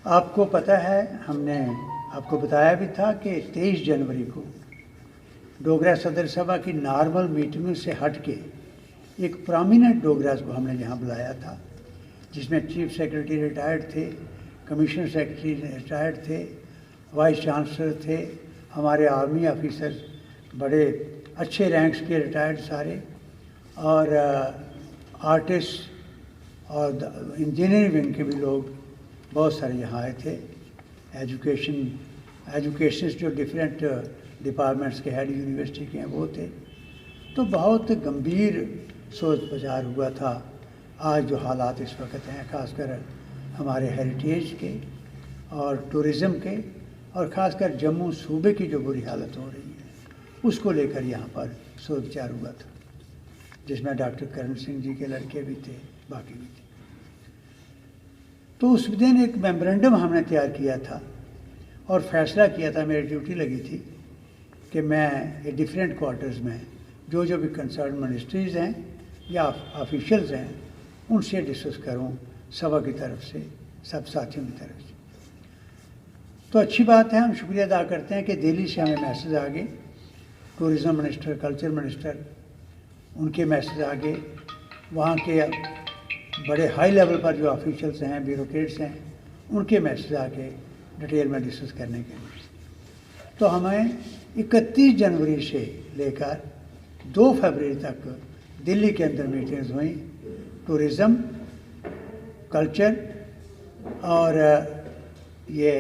आपको पता है, हमने आपको बताया भी था कि 23 जनवरी को डोगरा सदर सभा की नॉर्मल मीटिंग से हट के एक प्रोमिनेंट डोगरास को हमने यहाँ बुलाया था, जिसमें चीफ सेक्रेटरी रिटायर्ड थे, कमिश्नर सेक्रेटरी रिटायर्ड थे, वाइस चांसलर थे, हमारे आर्मी ऑफिसर बड़े अच्छे रैंक्स के रिटायर्ड सारे, और आर्टिस्ट और इंजीनियरिंग विंग के भी लोग बहुत सारे यहाँ आए थे। एजुकेशन जो डिफरेंट डिपार्टमेंट्स के हेड यूनिवर्सिटी के हैं वो थे। तो बहुत गंभीर सोच विचार हुआ था। आज जो हालात इस वक्त हैं, ख़ासकर हमारे हेरिटेज के और टूरिज़म के, और ख़ासकर जम्मू सूबे की जो बुरी हालत हो रही है, उसको लेकर यहाँ पर सोच विचार हुआ था, जिसमें डॉक्टर करण सिंह जी के लड़के भी थे, बाकी भी थे। तो उस दिन एक मेमोरेंडम हमने तैयार किया था और फैसला किया था, मेरी ड्यूटी लगी थी कि मैं ये डिफरेंट क्वार्टर्स में जो भी कंसर्न मिनिस्ट्रीज़ हैं या ऑफिशियल्स हैं, उनसे डिस्कस करूं सभा की तरफ से, सब साथियों की तरफ से। तो अच्छी बात है, हम शुक्रिया अदा करते हैं कि दिल्ली से हमें मैसेज आ गए, टूरिज़म मिनिस्टर, कल्चर मिनिस्टर, उनके मैसेज आ गए, वहाँ के बड़े हाई लेवल पर जो ऑफिशियल्स हैं, ब्यूरोक्रेट्स हैं, उनके मैसेज आके डिटेल में डिस्कस करने के लिए। तो हमें 31 जनवरी से लेकर 2 फरवरी तक दिल्ली के अंदर मीटिंग्स हुई, टूरिज़म, कल्चर और ये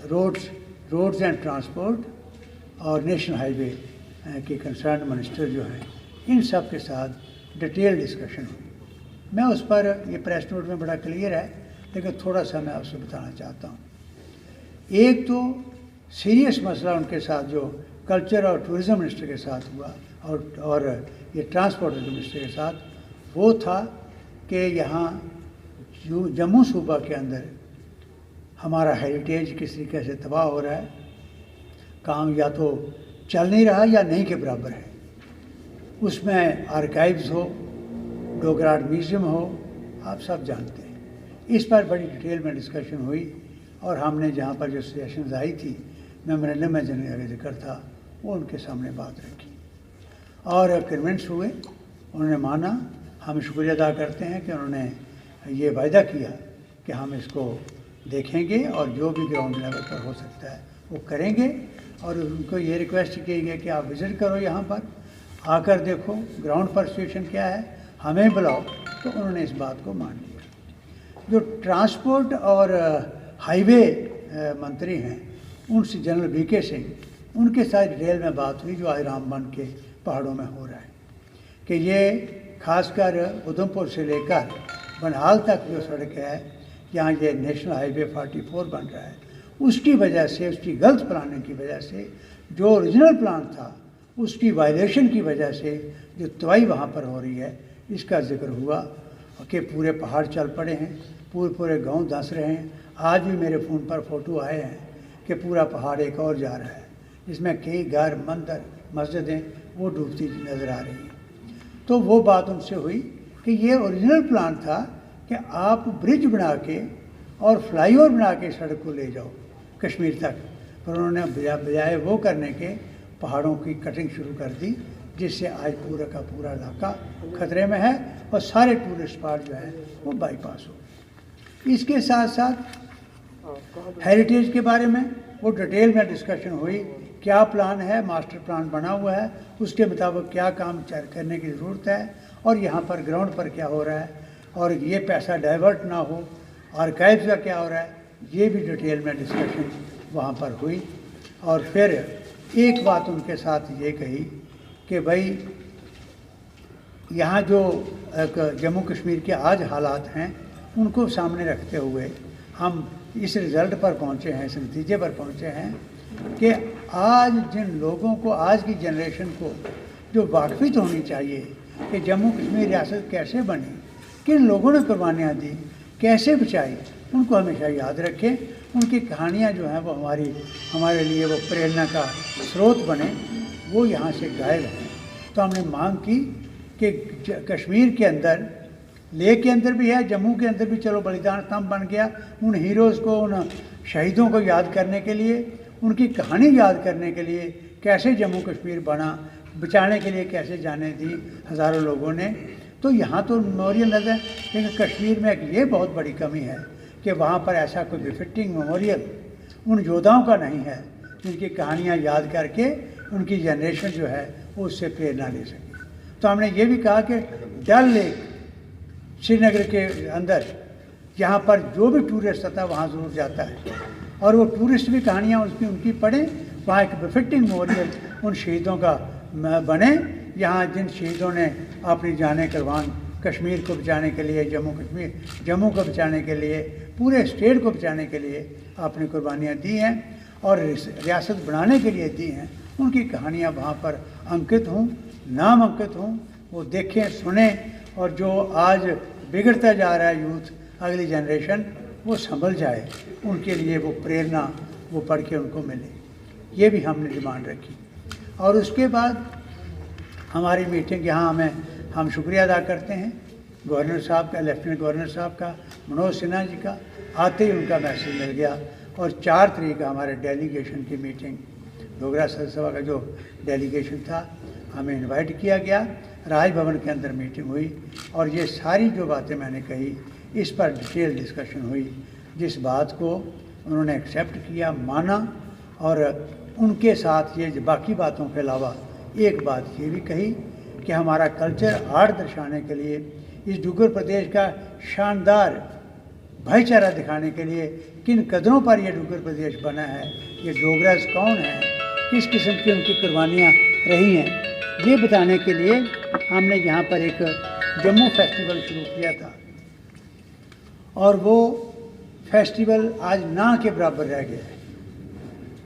रोड्स एंड ट्रांसपोर्ट और नेशनल हाईवे के कंसर्न मिनिस्टर जो हैं, इन सब के साथ डिटेल डिस्कशन हुई। मैं उस पर, ये प्रेस नोट में बड़ा क्लियर है, लेकिन थोड़ा सा मैं आपसे बताना चाहता हूँ। एक तो सीरियस मसला उनके साथ जो कल्चर और टूरिज़म मिनिस्टर के साथ हुआ और ये ट्रांसपोर्ट मिनिस्टर के साथ, वो था कि यहाँ जम्मू सूबा के अंदर हमारा हेरिटेज किस तरीके से तबाह हो रहा है, काम या तो चल नहीं रहा या नहीं के बराबर है। उसमें आर्काइव्स हो, डोगरा आर्ट म्यूज़ियम हो, आप सब जानते हैं। इस पर बड़ी डिटेल में डिस्कशन हुई और हमने जहाँ पर जो सजेशंस आई थी, मेमोरेंडम में जिनका जिक्र था, वो उनके सामने बात रखी और कन्विंस हुए, उन्होंने माना। हम शुक्रिया अदा करते हैं कि उन्होंने ये वायदा किया कि हम इसको देखेंगे और जो भी ग्राउंड लेवल पर हो सकता है वो करेंगे। और उनको ये रिक्वेस्ट की गई कि आप विज़िट करो, यहाँ पर आकर देखो ग्राउंड पर सिचुएशन क्या है, हमें बुलाओ। तो उन्होंने इस बात को मान लिया। जो ट्रांसपोर्ट और हाईवे मंत्री हैं, उनसे जनरल वीके सिंह, उनके साथ डिटेल में बात हुई जो आज रामबन के पहाड़ों में हो रहा है, कि ये खासकर उधमपुर से लेकर बनहाल तक जो सड़क है, यहाँ ये नेशनल हाईवे 44 बन रहा है, उसकी वजह से, उसकी गलत प्लानिंग की वजह से, जो ओरिजिनल प्लान था उसकी वायलेशन की वजह से जो तबाही वहाँ पर हो रही है, इसका जिक्र हुआ कि पूरे पहाड़ चल पड़े हैं, पूरे गांव धंस रहे हैं। आज भी मेरे फ़ोन पर फ़ोटो आए हैं कि पूरा पहाड़ एक और जा रहा है, जिसमें कई घर, मंदिर, मस्जिदें वो डूबती नज़र आ रही हैं। तो वो बात उनसे हुई कि ये ओरिजिनल प्लान था कि आप ब्रिज बना के और फ्लाईओवर बना के सड़क को ले जाओ कश्मीर तक, पर उन्होंने बजाय वो करने के पहाड़ों की कटिंग शुरू कर दी, जिससे आज पूरा का पूरा इलाका ख़तरे में है और सारे टूरिस्ट स्पॉट जो है वो बाईपास हो। इसके साथ साथ हेरिटेज के बारे में वो डिटेल में डिस्कशन हुई, क्या प्लान है, मास्टर प्लान बना हुआ है, उसके मुताबिक क्या काम करने की ज़रूरत है और यहाँ पर ग्राउंड पर क्या हो रहा है, और ये पैसा डाइवर्ट ना हो, आर्काइव्स का क्या हो रहा है, ये भी डिटेल में डिस्कशन वहाँ पर हुई। और फिर एक बात उनके साथ ये कही कि भाई यहाँ जो जम्मू कश्मीर के आज हालात हैं, उनको सामने रखते हुए हम इस रिज़ल्ट पर पहुँचे हैं, इस नतीजे पर पहुँचे हैं कि आज जिन लोगों को, आज की जनरेशन को जो वाकफियत होनी चाहिए कि जम्मू कश्मीर रियासत कैसे बनी, किन लोगों ने कुर्बानियाँ दी, कैसे बचाई, उनको हमेशा याद रखें। उनकी कहानियाँ जो हैं वो हमारे लिए वो प्रेरणा का स्रोत बने, वो यहाँ से गायब हैं। तो हमने मांग की कि कश्मीर के अंदर लेह के अंदर भी है, जम्मू के अंदर भी चलो बलिदान स्तंभ बन गया। उन हीरोज़ को, उन शहीदों को याद करने के लिए, उनकी कहानी याद करने के लिए, कैसे जम्मू कश्मीर बना, बचाने के लिए कैसे जाने दी हज़ारों लोगों ने। तो यहाँ तो मेमोरियल नज़र, लेकिन कश्मीर में एक ये बहुत बड़ी कमी है कि वहाँ पर ऐसा कोई बिफिटिंग मेमोरियल उन योद्धाओं का नहीं है जिनकी कहानियाँ याद करके उनकी जनरेशन जो है वो उससे प्रेरणा ले सके। तो हमने ये भी कहा कि डल लेक श्रीनगर के अंदर यहाँ पर जो भी टूरिस्ट आता है वहाँ ज़रूर जाता है, और वो टूरिस्ट भी कहानियाँ उनकी पढ़ें। वहाँ एक बिफिटिंग मेमोरियल उन शहीदों का बने, यहाँ जिन शहीदों ने अपनी जानें कुर्बान कश्मीर को बचाने के लिए, जम्मू को बचाने के लिए, पूरे स्टेट को बचाने के लिए अपनी कुर्बानियाँ दी हैं और रियासत बनाने के लिए दी हैं। उनकी कहानियाँ वहाँ पर अंकित हों, नाम अंकित हों, वो देखें, सुने, और जो आज बिगड़ता जा रहा है यूथ, अगली जनरेशन, वो संभल जाए, उनके लिए वो प्रेरणा वो पढ़ के उनको मिले। ये भी हमने डिमांड रखी। और उसके बाद हमारी मीटिंग यहाँ हम शुक्रिया अदा करते हैं गवर्नर साहब का, लेफ्टिनेंट गवर्नर साहब का, मनोज सिन्हा जी का। आते ही उनका मैसेज मिल गया और 4 तारीख का हमारे डेलीगेशन की मीटिंग, डोगरा सभा का जो डेलीगेशन था, हमें इनवाइट किया गया। राजभवन के अंदर मीटिंग हुई और ये सारी जो बातें मैंने कही इस पर डिटेल डिस्कशन हुई, जिस बात को उन्होंने एक्सेप्ट किया, माना। और उनके साथ ये बाकी बातों के अलावा एक बात ये भी कही कि हमारा कल्चर आर्ट दर्शाने के लिए, इस डुग्गर प्रदेश का शानदार भाईचारा दिखाने के लिए किन कदरों पर यह डुग्गर प्रदेश बना है, ये डोगरास कौन है, किस किस्म की उनकी कुर्बानियाँ रही हैं, ये बताने के लिए हमने यहाँ पर एक जम्मू फेस्टिवल शुरू किया था। और वो फेस्टिवल आज ना के बराबर रह गया है।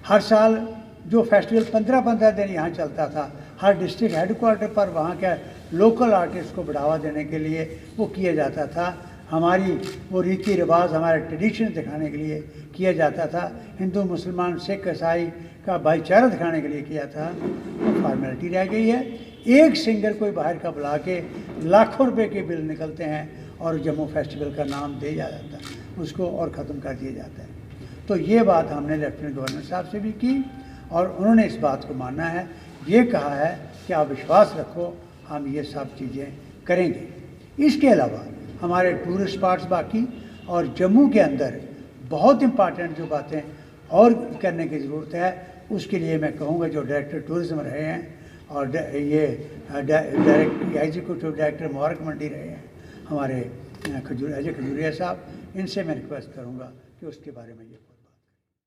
हर साल जो फेस्टिवल 15-15 दिन यहाँ चलता था, हर डिस्ट्रिक्ट हेडक्वार्टर पर वहाँ के लोकल आर्टिस्ट को बढ़ावा देने के लिए वो किया जाता था। हमारी वो रीति रिवाज, हमारे ट्रेडिशन दिखाने के लिए किया जाता था। हिंदू, मुसलमान, सिख, ईसाई का भाईचारा दिखाने के लिए किया था। वो फॉर्मेलिटी रह गई है। एक सिंगर कोई बाहर का बुला के लाखों रुपए के बिल निकलते हैं और जम्मू फेस्टिवल का नाम दे जाता है, उसको और ख़त्म कर दिया जाता है। तो ये बात हमने लेफ्टिनेंट गवर्नर साहब से भी की और उन्होंने इस बात को माना है। ये कहा है कि आप विश्वास रखो, हम ये सब चीज़ें करेंगे। इसके अलावा हमारे टूरिस्ट स्पॉट्स बाकी और जम्मू के अंदर बहुत इम्पॉर्टेंट जो बातें और करने की ज़रूरत है, उसके लिए मैं कहूँगा जो डायरेक्टर टूरिज़्म रहे हैं और ये director executive director Mubarak Mandi रहे हैं हमारे अजय खजूरिया साहब, इनसे मैं रिक्वेस्ट करूँगा कि उसके बारे में ये